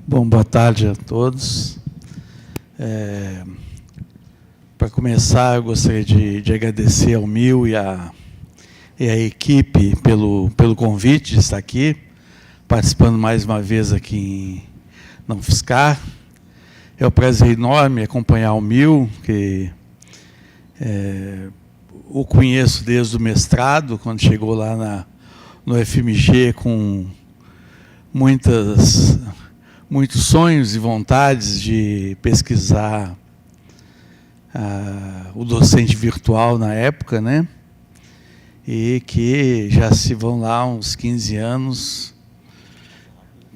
Bom, boa tarde a todos. Para começar, eu gostaria de agradecer ao Mil e à equipe pelo convite de estar aqui, participando mais uma vez aqui em Não Fiscar. É um prazer enorme acompanhar o Mil, que o conheço desde o mestrado, quando chegou lá no FMG com muitos sonhos e vontades de pesquisar o docente virtual na época, né? E que já se vão lá uns 15 anos,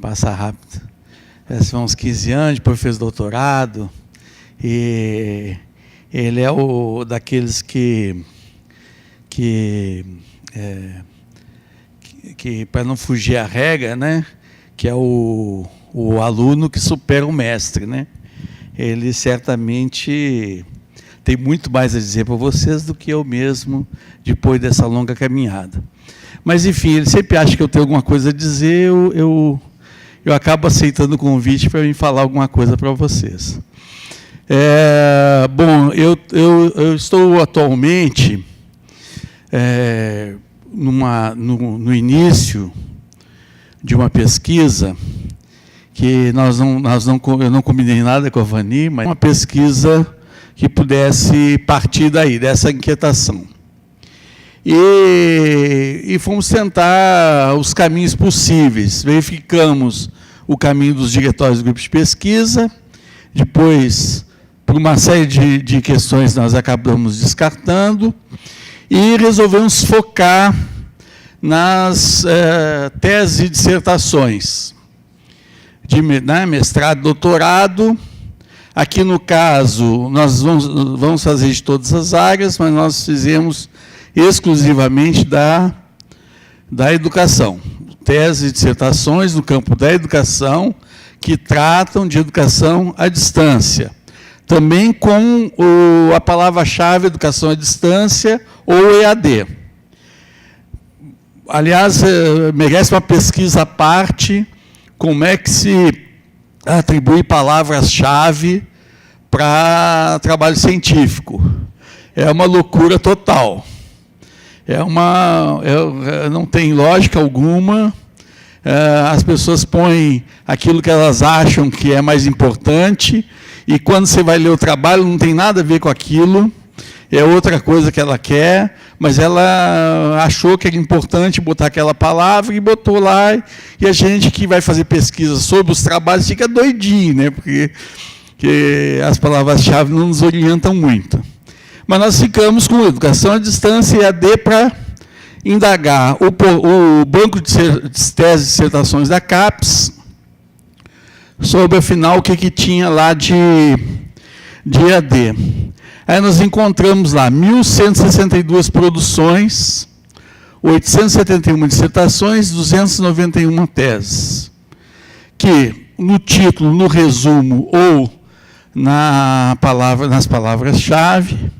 passa rápido, já se vão uns 15 anos, depois fez doutorado, e ele é daqueles que para não fugir à regra, né? Que é o aluno que supera o mestre, né? Ele certamente tem muito mais a dizer para vocês do que eu mesmo, depois dessa longa caminhada. Mas, enfim, ele sempre acha que eu tenho alguma coisa a dizer, eu acabo aceitando o convite para me falar alguma coisa para vocês. Bom, eu estou atualmente no início de uma pesquisa que eu não combinei nada com a Vani, mas uma pesquisa que pudesse partir daí, dessa inquietação. E fomos tentar os caminhos possíveis. Verificamos o caminho dos diretórios de grupos de pesquisa, depois, por uma série de questões, nós acabamos descartando, e resolvemos focar nas teses e dissertações de mestrado, doutorado. Aqui, no caso, nós vamos fazer de todas as áreas, mas nós fizemos exclusivamente da educação. Teses e dissertações no campo da educação, que tratam de educação à distância. Também com a palavra-chave educação à distância ou EAD. Aliás, merece uma pesquisa à parte, como é que se atribui palavras-chave para trabalho científico. É uma loucura total. Não tem lógica alguma. As pessoas põem aquilo que elas acham que é mais importante, e quando você vai ler o trabalho, não tem nada a ver com aquilo. É outra coisa que ela quer, mas ela achou que era importante botar aquela palavra e botou lá, e a gente que vai fazer pesquisa sobre os trabalhos fica doidinho, né? Porque as palavras-chave não nos orientam muito. Mas nós ficamos com educação à distância e EAD para indagar o banco de teses e dissertações da CAPES sobre, afinal, o que tinha lá de EAD. Aí nós encontramos lá 1.162 produções, 871 dissertações, 291 teses, que no título, no resumo ou nas palavras-chave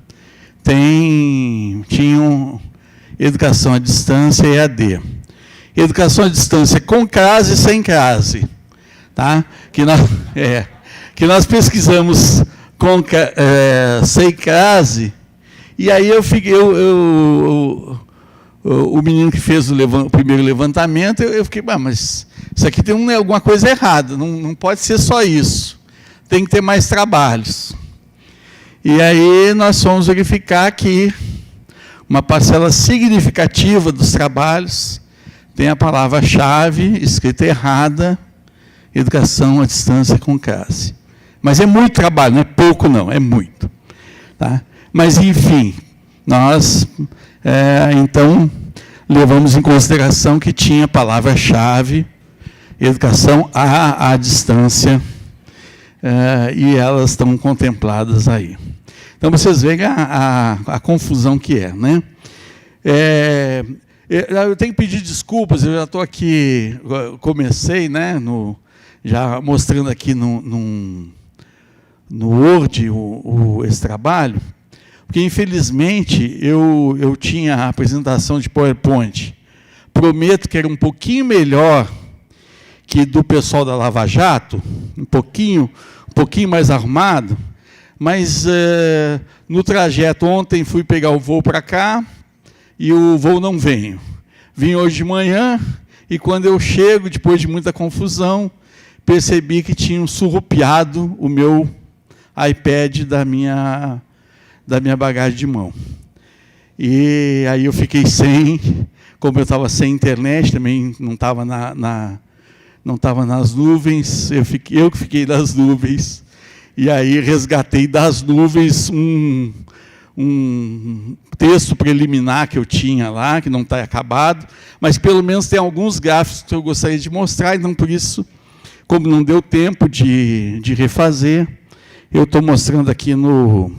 tinham educação à distância e EAD. Educação à distância com crase e sem crase, tá? Que nós pesquisamos sem crase, e aí o menino que fez o primeiro levantamento, eu fiquei, mas isso aqui tem alguma coisa errada, não pode ser só isso, tem que ter mais trabalhos. E aí nós fomos verificar que uma parcela significativa dos trabalhos tem a palavra-chave escrita errada, educação à distância com crase. Mas é muito trabalho, não é pouco não, é muito. Tá? Mas, enfim, nós, então, levamos em consideração que tinha palavra-chave, educação à distância, e elas estão contempladas aí. Então, vocês veem a confusão que é, né? Eu tenho que pedir desculpas, eu já estou aqui, comecei, né, já mostrando aqui no Word esse trabalho, porque, infelizmente, eu tinha a apresentação de PowerPoint. Prometo que era um pouquinho melhor que do pessoal da Lava Jato, um pouquinho mais arrumado, mas no trajeto, ontem fui pegar o voo para cá, e o voo não veio. Vim hoje de manhã, e quando eu chego, depois de muita confusão, percebi que tinham surrupiado o meu iPad da minha bagagem de mão. E aí eu fiquei sem, como eu estava sem internet, também não estava não estava nas nuvens, eu que fiquei nas nuvens, e aí resgatei das nuvens um texto preliminar que eu tinha lá, que não está acabado, mas pelo menos tem alguns gráficos que eu gostaria de mostrar, então por isso, como não deu tempo de refazer, eu estou mostrando aqui no...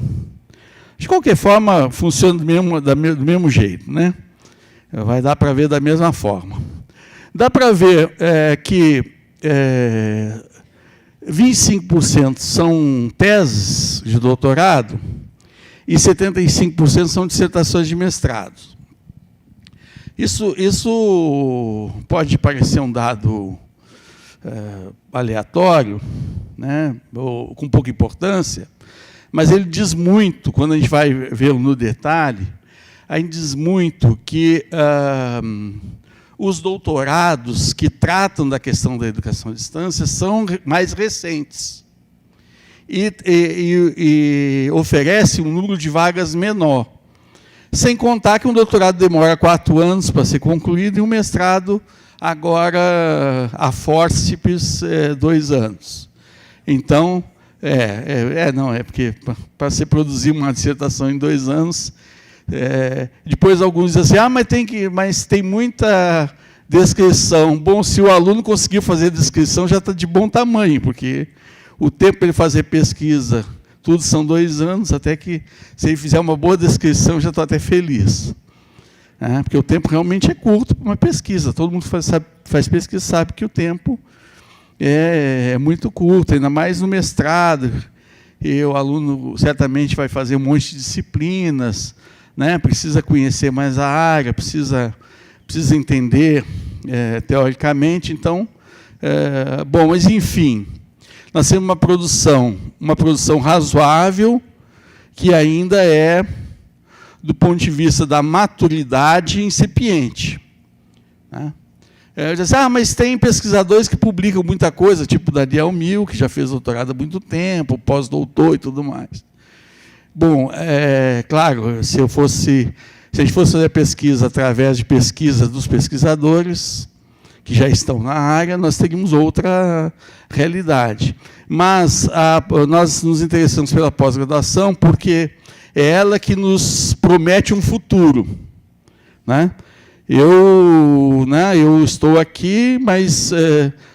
De qualquer forma, funciona do mesmo jeito, né? Vai dar para ver da mesma forma. Dá para ver que 25% são teses de doutorado e 75% são dissertações de mestrado. Isso pode parecer um dado aleatório, né, ou com pouca importância, mas ele diz muito, quando a gente vai vê-lo no detalhe, a gente diz muito que os doutorados que tratam da questão da educação à distância são mais recentes e oferecem um número de vagas menor, sem contar que um doutorado demora 4 anos para ser concluído e um mestrado, agora, a fórceps, 2 anos. Então, porque para se produzir uma dissertação em 2 anos, depois alguns dizem assim, mas tem muita descrição. Bom, se o aluno conseguiu fazer descrição, já está de bom tamanho, porque o tempo para ele fazer pesquisa, tudo são 2 anos, até que, se ele fizer uma boa descrição, já estou até feliz. Porque o tempo realmente é curto para uma pesquisa. Todo mundo faz pesquisa sabe que o tempo é muito curto, ainda mais no mestrado. E o aluno certamente vai fazer um monte de disciplinas, né? Precisa conhecer mais a área, precisa entender teoricamente. Então, bom, mas enfim, nós temos uma produção razoável, que ainda é, do ponto de vista da maturidade, incipiente. Né? Eu disse, mas tem pesquisadores que publicam muita coisa, tipo Daniel Mil, que já fez doutorado há muito tempo, pós-doutor e tudo mais. Bom, claro, se a gente fosse fazer pesquisa através de pesquisa dos pesquisadores que já estão na área, nós teríamos outra realidade. Mas nós nos interessamos pela pós-graduação porque é ela que nos promete um futuro. Né? Eu estou aqui, mas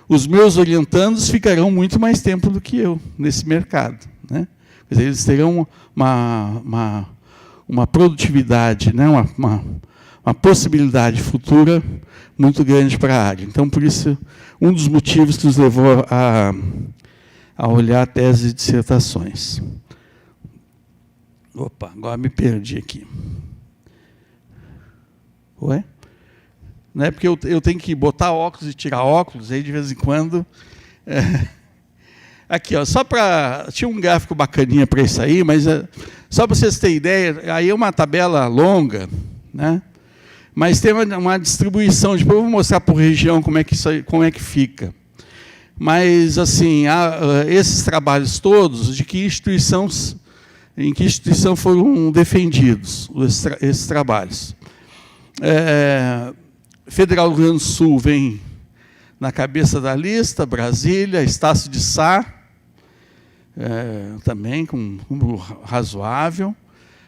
os meus orientandos ficarão muito mais tempo do que eu nesse mercado. Né? Quer dizer, eles terão uma produtividade, né? uma possibilidade futura muito grande para a área. Então, por isso, um dos motivos que nos levou a olhar a tese de dissertações. Opa, agora me perdi aqui. Ué? Não é porque eu tenho que botar óculos e tirar óculos, aí de vez em quando... Aqui, ó, tinha um gráfico bacaninha para isso aí, mas só para vocês terem ideia, aí é uma tabela longa, né? Mas tem uma distribuição, depois eu vou mostrar por região como é que fica. Mas, assim, esses trabalhos todos, em que instituição foram defendidos esses trabalhos? Federal do Rio Grande do Sul vem na cabeça da lista, Brasília, Estácio de Sá, também com um número razoável,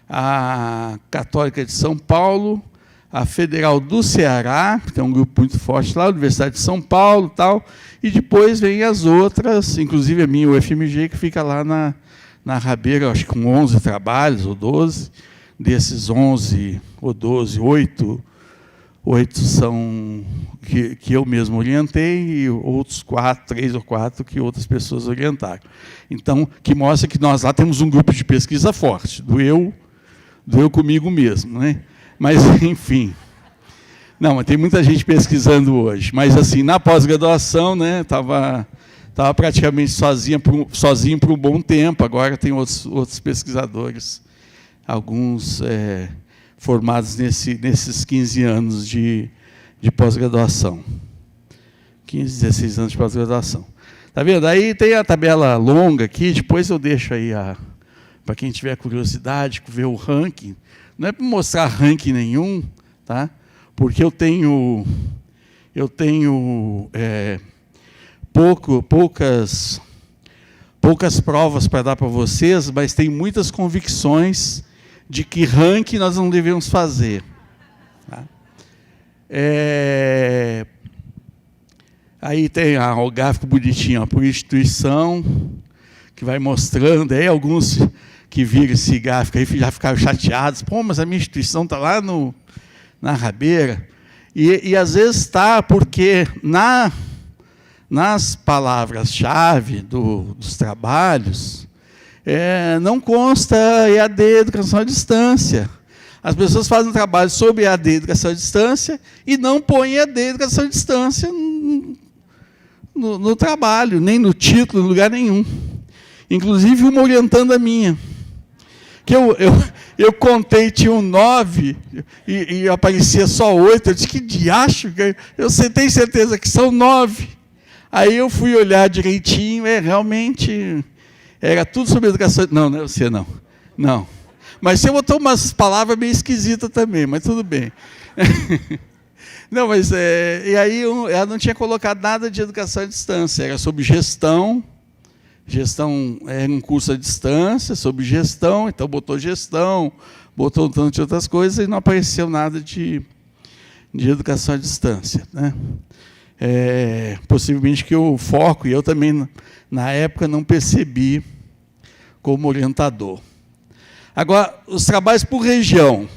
a Católica de São Paulo, a Federal do Ceará, que tem um grupo muito forte lá, a Universidade de São Paulo, tal, e depois vem as outras, inclusive a minha UFMG, que fica lá na Rabeira, acho que com 11 trabalhos, ou 12, desses 11 ou 12, 8 são que eu mesmo orientei e outros 3 ou 4 que outras pessoas orientaram. Então, que mostra que nós lá temos um grupo de pesquisa forte, do eu comigo mesmo. Né? Mas, enfim, Não, mas tem muita gente pesquisando hoje. Mas, assim, na pós-graduação, né, estava praticamente sozinho por um bom tempo. Agora tem outros pesquisadores, alguns formados nesses 15 anos de pós-graduação. 15, 16 anos de pós-graduação. Está vendo? Aí tem a tabela longa aqui, depois eu deixo aí, para quem tiver curiosidade, ver o ranking. Não é para mostrar ranking nenhum, tá? Porque eu tenho poucas provas para dar para vocês, mas tem muitas convicções de que ranking nós não devemos fazer. Tá? Aí tem o gráfico bonitinho, por instituição, que vai mostrando, aí alguns que viram esse gráfico aí já ficaram chateados, pô, mas a minha instituição está lá na rabeira, e às vezes está porque nas palavras-chave dos trabalhos não consta EAD, educação à distância. As pessoas fazem um trabalho sobre EAD, educação à distância, e não põem EAD, educação à distância no trabalho, nem no título, em lugar nenhum. Inclusive, uma orientando a minha. Que eu contei, tinha 9, e aparecia só 8. Eu disse, que diacho, eu tenho certeza que são 9. Aí eu fui olhar direitinho, realmente, era tudo sobre educação. Não é você, não. Não. Mas você botou umas palavras meio esquisitas também, mas tudo bem. Não, mas e aí ela não tinha colocado nada de educação à distância, era sobre gestão. Gestão era um curso à distância, sobre gestão, então botou gestão, botou um tanto de outras coisas e não apareceu nada de educação à distância, né? Possivelmente que o foco, e eu também, na época, não percebi como orientador. Agora, os trabalhos por região.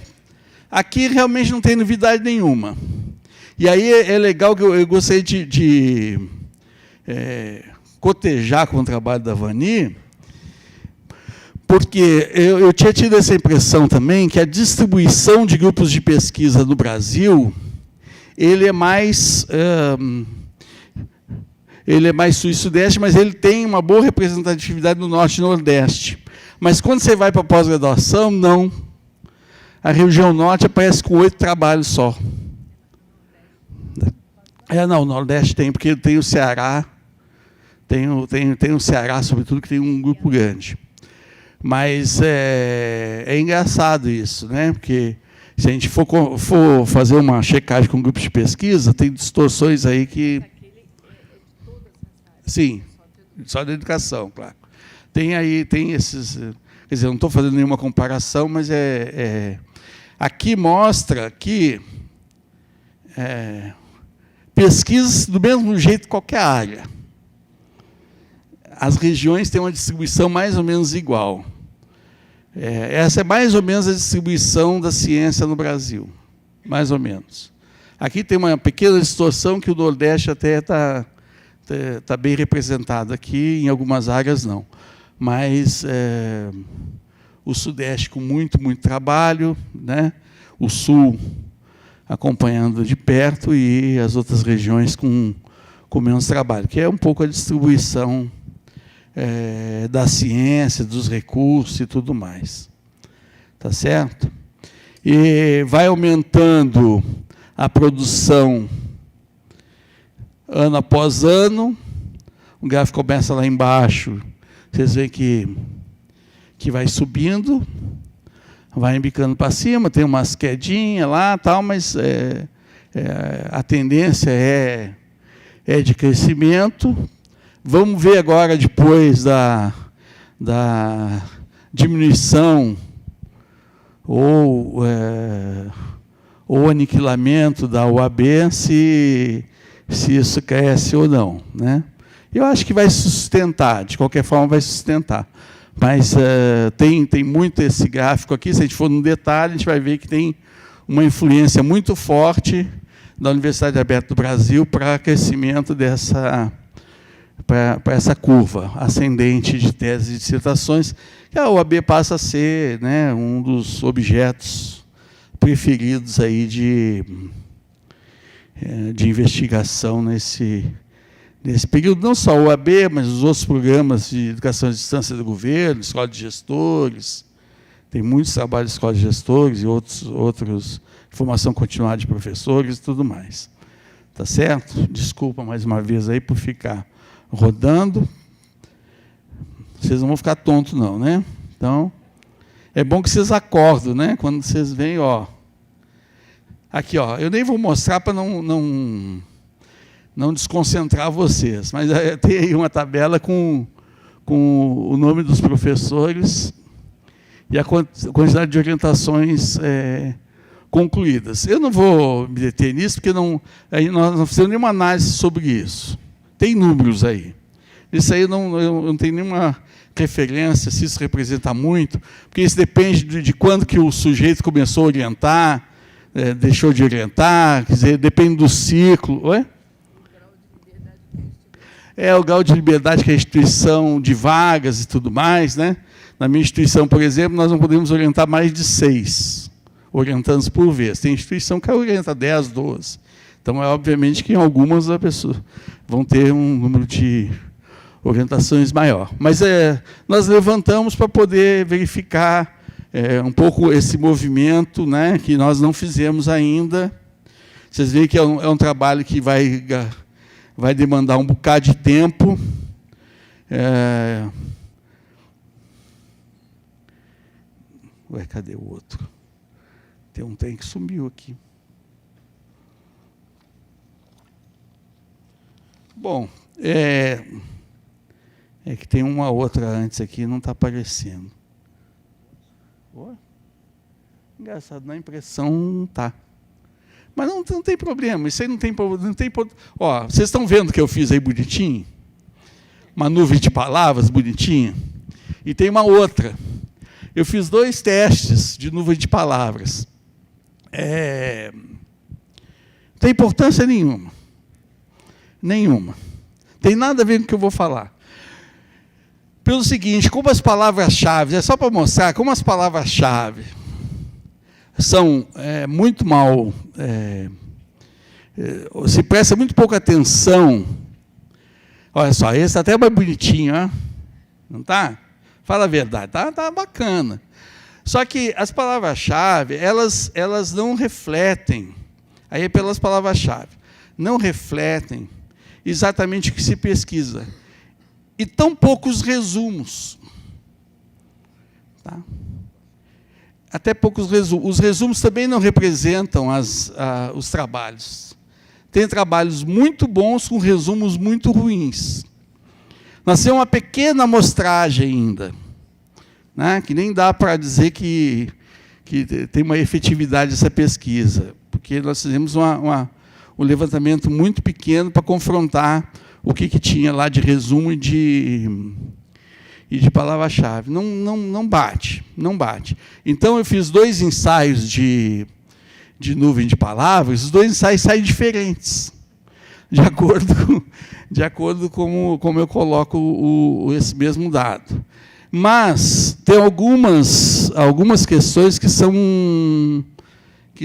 Aqui realmente não tem novidade nenhuma. E aí é legal que eu gostaria de cotejar com o trabalho da Vani, porque eu tinha tido essa impressão também que a distribuição de grupos de pesquisa no Brasil, ele é mais sul e sudeste, mas ele tem uma boa representatividade no norte e nordeste. Mas quando você vai para a pós-graduação, não. A região norte aparece com 8 trabalhos só. Não, o nordeste tem, porque tem o Ceará, tem o Ceará, sobretudo, que tem um grupo grande. Mas é engraçado isso, né? Porque se a gente for fazer uma checagem com grupos de pesquisa, tem distorções aí que... Sim, só da educação, claro. Tem esses... Quer dizer, eu não estou fazendo nenhuma comparação, mas aqui mostra que pesquisas do mesmo jeito que qualquer área. As regiões têm uma distribuição mais ou menos igual. Essa é mais ou menos a distribuição da ciência no Brasil, mais ou menos. Aqui tem uma pequena distorção que o Nordeste até está bem representado aqui, em algumas áreas não. Mas o Sudeste com muito trabalho, né? O Sul acompanhando de perto e as outras regiões com menos trabalho, que é um pouco a distribuição da ciência, dos recursos e tudo mais. Tá certo? E vai aumentando a produção ano após ano. O gráfico começa lá embaixo, vocês veem que vai subindo, vai embicando para cima, tem umas quedinhas lá, tal, mas a tendência é de crescimento. Vamos ver agora, depois da diminuição ou aniquilamento da UAB, se isso cresce ou não, né? Eu acho que vai sustentar, de qualquer forma vai sustentar. Mas tem muito esse gráfico aqui, se a gente for no detalhe, a gente vai ver que tem uma influência muito forte da Universidade Aberta do Brasil para crescimento para essa curva ascendente de teses e dissertações, que a OAB passa a ser, né, um dos objetos preferidos aí de investigação nesse período, não só o AB, mas os outros programas de educação à distância do governo, escola de gestores, tem muitos trabalhos de escola de gestores e outros formação continuada de professores e tudo mais. Tá certo? Desculpa mais uma vez aí por ficar rodando. Vocês não vão ficar tontos, não, né? Então, é bom que vocês acordam, né? Quando vocês veem, ó. Aqui, ó, eu nem vou mostrar para não desconcentrar vocês, mas tem aí uma tabela com o nome dos professores e a quantidade de orientações concluídas. Eu não vou me deter nisso, porque nós não fizemos nenhuma análise sobre isso. Tem números aí. Isso aí eu não tenho nenhuma referência, se isso representa muito, porque isso depende de quando que o sujeito começou a orientar, deixou de orientar, quer dizer, depende do ciclo. Oi? O grau de liberdade que a instituição de vagas e tudo mais, né? Na minha instituição, por exemplo, nós não podemos orientar mais de 6 orientandos por vez. Tem instituição que orienta 10, 12. Então, obviamente que em algumas as pessoas vão ter um número de orientações maior. Mas nós levantamos para poder verificar um pouco esse movimento, né, que nós não fizemos ainda. Vocês veem que é um trabalho que vai demandar um bocado de tempo. Ué, cadê o outro? Tem um trem que sumiu aqui. Bom, que tem uma outra antes aqui, não está aparecendo. Engraçado, na impressão tá. Mas não tem problema, isso aí não tem problema. Ó, vocês estão vendo que eu fiz aí bonitinho? Uma nuvem de palavras bonitinha? E tem uma outra. Eu fiz 2 testes de nuvem de palavras. Não tem importância nenhuma. Nenhuma. Tem nada a ver com o que eu vou falar. Pelo seguinte, como as palavras-chave, é só para mostrar como as palavras-chave são muito mal, se presta muito pouca atenção. Olha só, esse está até mais bonitinho, ó. Não está? Fala a verdade, tá bacana. Só que as palavras-chave, elas não refletem, aí é pelas palavras-chave, não refletem exatamente o que se pesquisa. E tão poucos resumos. Tá? Até poucos resumos. Os resumos também não representam os trabalhos. Tem trabalhos muito bons com resumos muito ruins. Nós temos uma pequena amostragem ainda, né, que nem dá para dizer que tem uma efetividade essa pesquisa, porque nós fizemos um levantamento muito pequeno para confrontar o que tinha lá de resumo e de palavra-chave. Não bate. Então, eu fiz 2 ensaios de nuvem de palavras, os 2 ensaios saem diferentes, de acordo com como eu coloco esse mesmo dado. Mas tem algumas questões que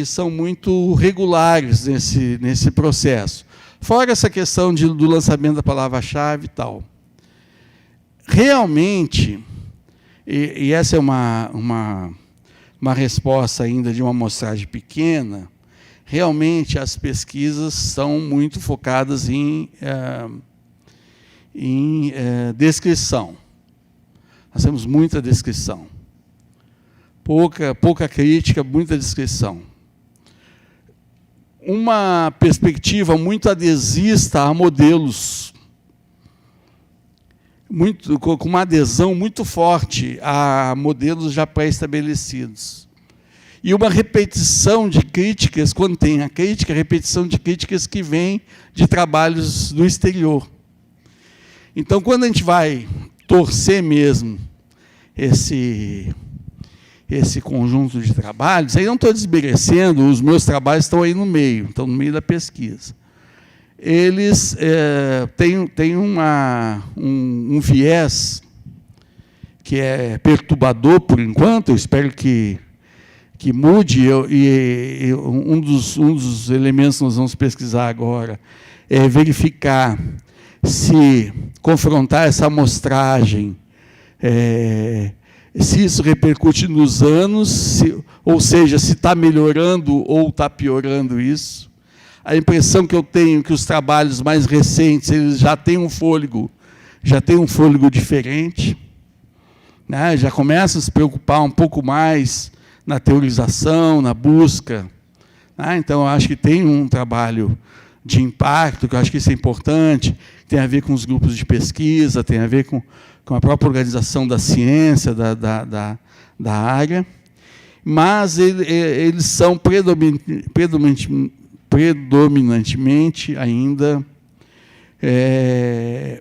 são muito regulares nesse processo. Fora essa questão do lançamento da palavra-chave e tal. Realmente, e essa é uma resposta ainda de uma amostragem pequena, realmente as pesquisas são muito focadas em descrição. Nós temos muita descrição. Pouca crítica, muita descrição. Uma perspectiva muito adesista a modelos, com uma adesão muito forte a modelos já pré-estabelecidos. E uma repetição de críticas, quando tem a crítica, repetição de críticas que vêm de trabalhos do exterior. Então, quando a gente vai torcer mesmo esse conjunto de trabalhos, aí não estou desmerecendo, os meus trabalhos estão aí no meio, estão no meio da pesquisa. Eles têm um viés que é perturbador por enquanto, eu espero que que mude, e um dos elementos que nós vamos pesquisar agora é verificar se confrontar essa amostragem, se isso repercute nos anos, ou seja, se está melhorando ou está piorando isso. A impressão que eu tenho é que os trabalhos mais recentes eles já têm um fôlego diferente, né? Já começam a se preocupar um pouco mais na teorização, na busca, né? Então, eu acho que tem um trabalho de impacto, que eu acho que isso é importante, tem a ver com os grupos de pesquisa, tem a ver com a própria organização da ciência, da área, mas eles são predominantemente ainda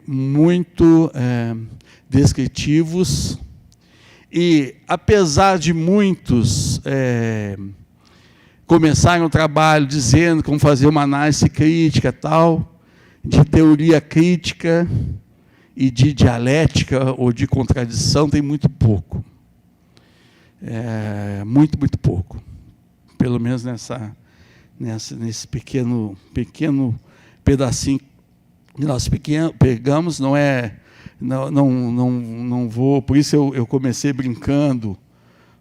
muito descritivos, e, apesar de muitos começarem o trabalho dizendo como fazer uma análise crítica, tal, de teoria crítica e de dialética ou de contradição, tem muito pouco. Muito pouco. Pelo menos nesse pequeno pedacinho que nós pegamos, não vou, por isso eu comecei brincando,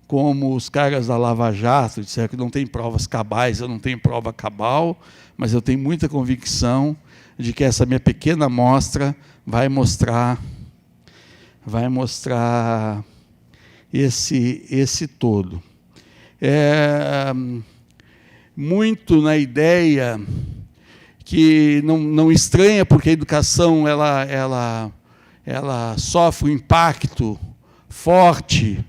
como os caras da Lava Jato disseram que não tem provas cabais, eu não tenho prova cabal, mas eu tenho muita convicção de que essa minha pequena amostra vai mostrar esse todo. Muito na ideia que não estranha, porque a educação ela sofre um impacto forte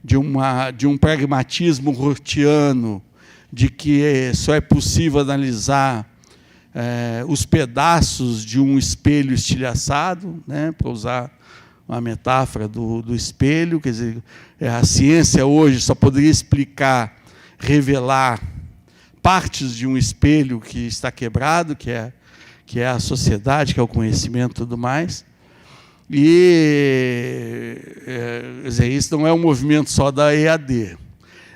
de um pragmatismo rortiano, de que só é possível analisar os pedaços de um espelho estilhaçado, né, para usar uma metáfora do espelho. Quer dizer, a ciência hoje só poderia explicar, revelar partes de um espelho que está quebrado, que é a sociedade, que é o conhecimento e tudo mais. E quer dizer, isso não é um movimento só da EAD.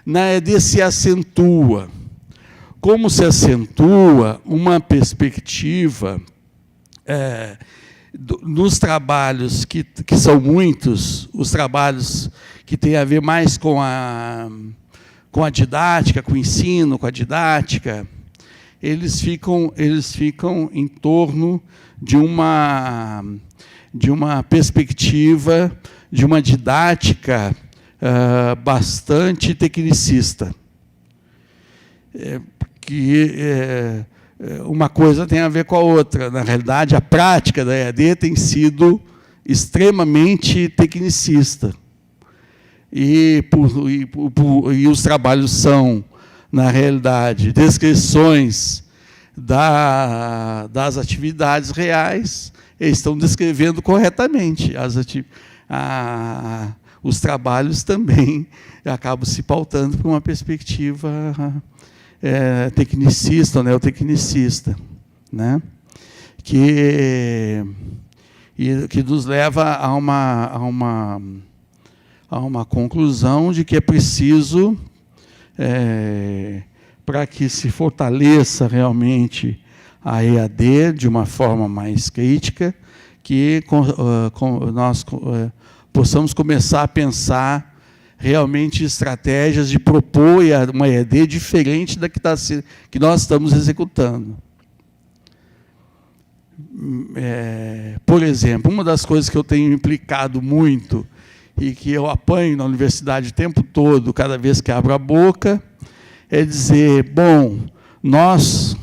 Na EAD se acentua. Como se acentua uma perspectiva nos trabalhos, que são muitos, os trabalhos que têm a ver mais com a didática, com o ensino, com a didática, eles ficam em torno de uma perspectiva, de uma didática bastante tecnicista. Uma coisa tem a ver com a outra. Na realidade, a prática da EAD tem sido extremamente tecnicista. E os trabalhos são, na realidade, descrições das atividades reais, eles estão descrevendo corretamente. Os trabalhos também acabam se pautando por uma perspectiva tecnicista, ou neotecnicista, né? Que nos leva a uma conclusão de que é preciso, para que se fortaleça realmente a EAD de uma forma mais crítica, que nós possamos começar a pensar realmente estratégias de propor uma EAD diferente da que nós estamos executando. Por exemplo, uma das coisas que eu tenho implicado muito e que eu apanho na universidade o tempo todo, cada vez que abro a boca, é dizer, bom, nós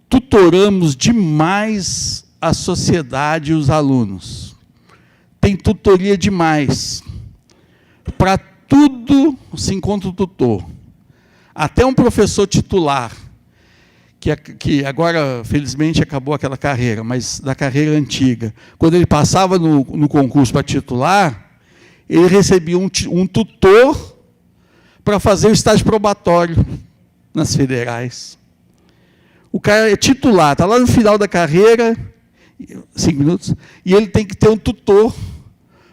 tutoramos demais a sociedade e os alunos. Tem tutoria demais. Para tudo se encontra o tutor. Até um professor titular, que agora, felizmente, acabou aquela carreira, mas da carreira antiga, quando ele passava no concurso para titular, ele recebia um tutor para fazer o estágio probatório nas federais. O cara é titular, está lá no final da carreira, 5 minutos, e ele tem que ter um tutor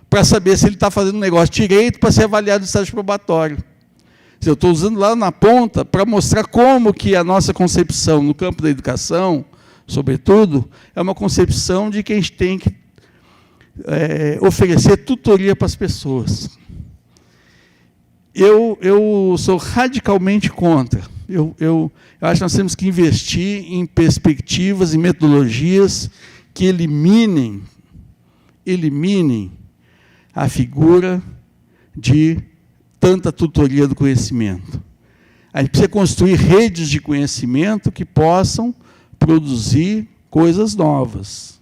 para saber se ele está fazendo um negócio direito para ser avaliado no estágio probatório. Eu estou usando lá na ponta para mostrar como que a nossa concepção no campo da educação, sobretudo, é uma concepção de que a gente tem que oferecer tutoria para as pessoas. Eu sou radicalmente contra. Eu acho que nós temos que investir em perspectivas e metodologias que eliminem a figura de tanta tutoria do conhecimento. A gente precisa construir redes de conhecimento que possam produzir coisas novas.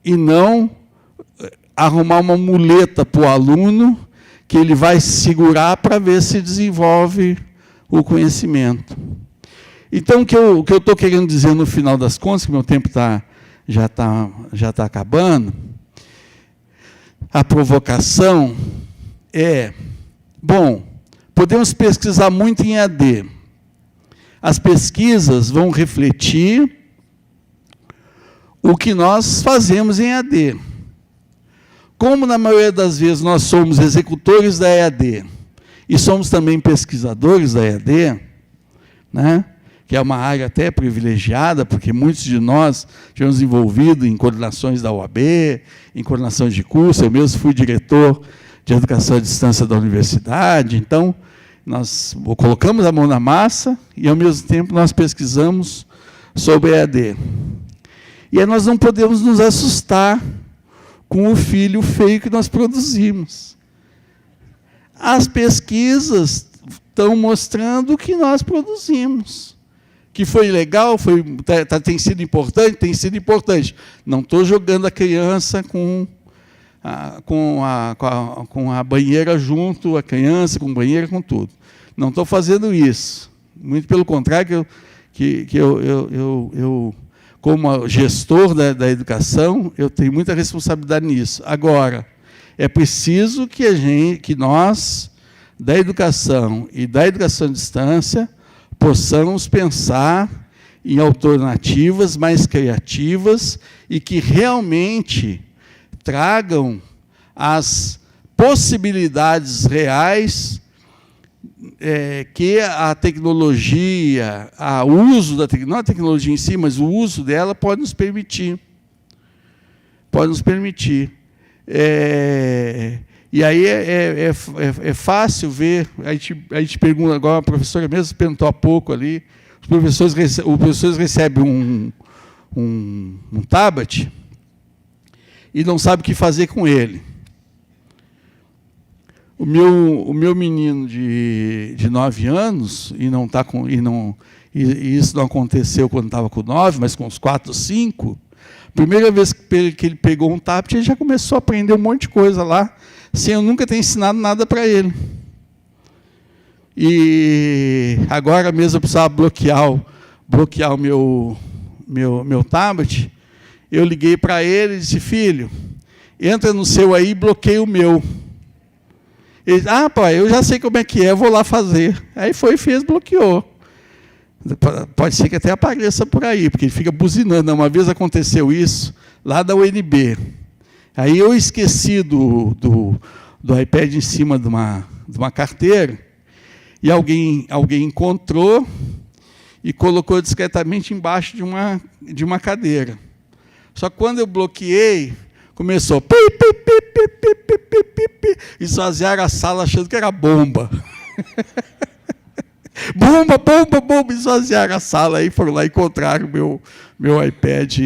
E não arrumar uma muleta para o aluno que ele vai segurar para ver se desenvolve o conhecimento. Então, o que eu estou querendo dizer no final das contas, que meu tempo já está acabando, a provocação é, bom, podemos pesquisar muito em EAD. As pesquisas vão refletir o que nós fazemos em EAD. Como, na maioria das vezes, nós somos executores da EAD e somos também pesquisadores da EAD, né, que é uma área até privilegiada, porque muitos de nós tivemos envolvidos em coordenações da OAB, em coordenação de curso, eu mesmo fui diretor de educação à distância da universidade, então, nós colocamos a mão na massa e, ao mesmo tempo, nós pesquisamos sobre EAD. E aí nós não podemos nos assustar com o filho feio que nós produzimos. As pesquisas estão mostrando o que nós produzimos. Que foi legal, tem sido importante, tem sido importante. Não estou jogando a criança com a banheira junto, a criança com banheira, com tudo. Não estou fazendo isso. Muito pelo contrário, eu como gestor da educação, eu tenho muita responsabilidade nisso. Agora, é preciso que nós, da educação e da educação à distância, possamos pensar em alternativas mais criativas e que realmente tragam as possibilidades reais que a tecnologia, o uso da tecnologia, não a tecnologia em si, mas o uso dela pode nos permitir. Pode nos permitir. E aí é fácil ver, a gente pergunta, agora a professora mesmo perguntou há pouco ali, os professores recebem um tablet e não sabem o que fazer com ele. O meu menino de 9 anos, e isso não aconteceu quando estava com 9, mas com uns 4, 5, primeira vez que ele pegou um tablet, ele já começou a aprender um monte de coisa lá, sem eu nunca ter ensinado nada para ele. E agora mesmo eu precisava bloquear o meu tablet. Eu liguei para ele e disse, filho, entra no seu aí e bloqueia o meu. Ele disse, pai, eu já sei como é que é, vou lá fazer. Aí fez, bloqueou. Pode ser que até apareça por aí, porque ele fica buzinando. Uma vez aconteceu isso, lá da UNB. Aí eu esqueci do iPad em cima de uma carteira, e alguém encontrou e colocou discretamente embaixo de uma cadeira. Só que quando eu bloqueei, começou esvaziar a sala achando que era bomba. bomba, esvaziar a sala. Aí foram lá e encontraram o meu iPad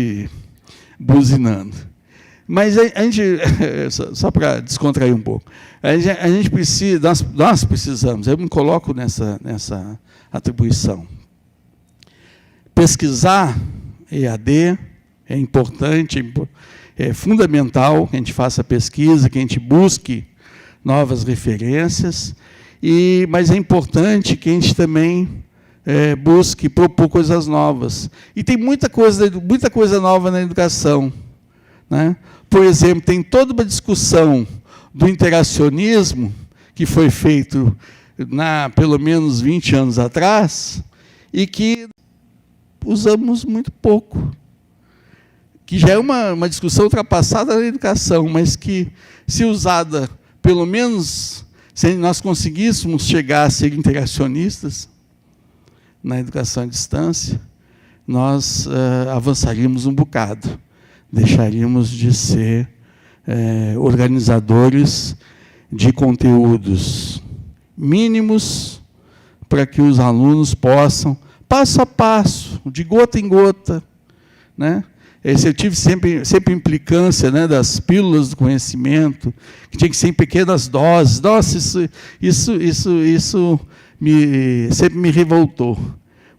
buzinando. Mas a gente, só para descontrair um pouco, a gente precisa, nós precisamos, eu me coloco nessa atribuição. Pesquisar EAD é importante, é fundamental que a gente faça pesquisa, que a gente busque novas referências, mas é importante que a gente também busque propor coisas novas. E tem muita coisa nova na educação, né? Por exemplo, tem toda uma discussão do interacionismo, que foi feito pelo menos 20 anos atrás, e que usamos muito pouco. que já é uma discussão ultrapassada na educação, mas que, se usada, pelo menos, se nós conseguíssemos chegar a ser interacionistas na educação à distância, nós avançaríamos um bocado, deixaríamos de ser organizadores de conteúdos mínimos para que os alunos possam, passo a passo, de gota em gota, né? Eu tive sempre implicância, né, das pílulas do conhecimento, que tinha que ser em pequenas doses. Nossa, isso sempre me revoltou.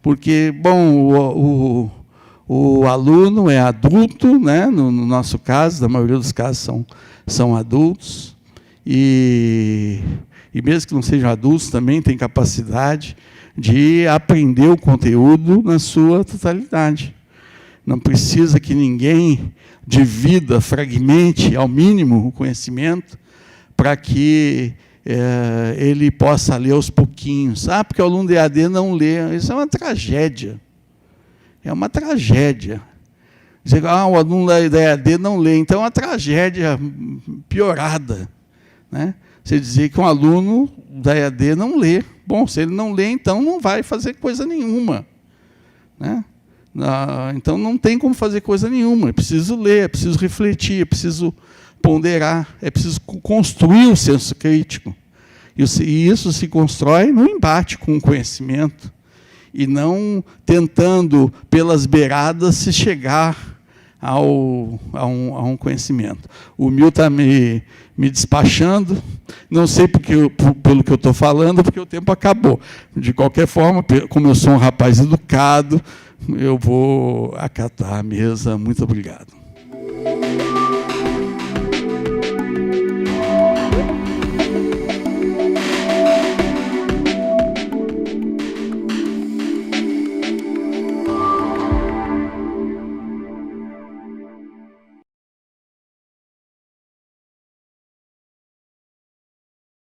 Porque, bom, o aluno é adulto, né, no nosso caso, na maioria dos casos são adultos, e mesmo que não sejam adultos, também têm capacidade de aprender o conteúdo na sua totalidade. Não precisa que ninguém divida, fragmente ao mínimo o conhecimento para que ele possa ler aos pouquinhos. Ah, porque o aluno de EAD não lê. Isso é uma tragédia. É uma tragédia. Dizer, o aluno da EAD não lê. Então, é uma tragédia piorada, né? Você dizer que um aluno da EAD não lê. Bom, se ele não lê, então não vai fazer coisa nenhuma, né? Então, não tem como fazer coisa nenhuma. É preciso ler, é preciso refletir, é preciso ponderar, é preciso construir o senso crítico. E isso se constrói no embate com o conhecimento, e não tentando, pelas beiradas, se chegar a um conhecimento. O Mil está me despachando, não sei pelo que eu estou falando, porque o tempo acabou. De qualquer forma, como eu sou um rapaz educado, eu vou acatar a mesa. Muito obrigado.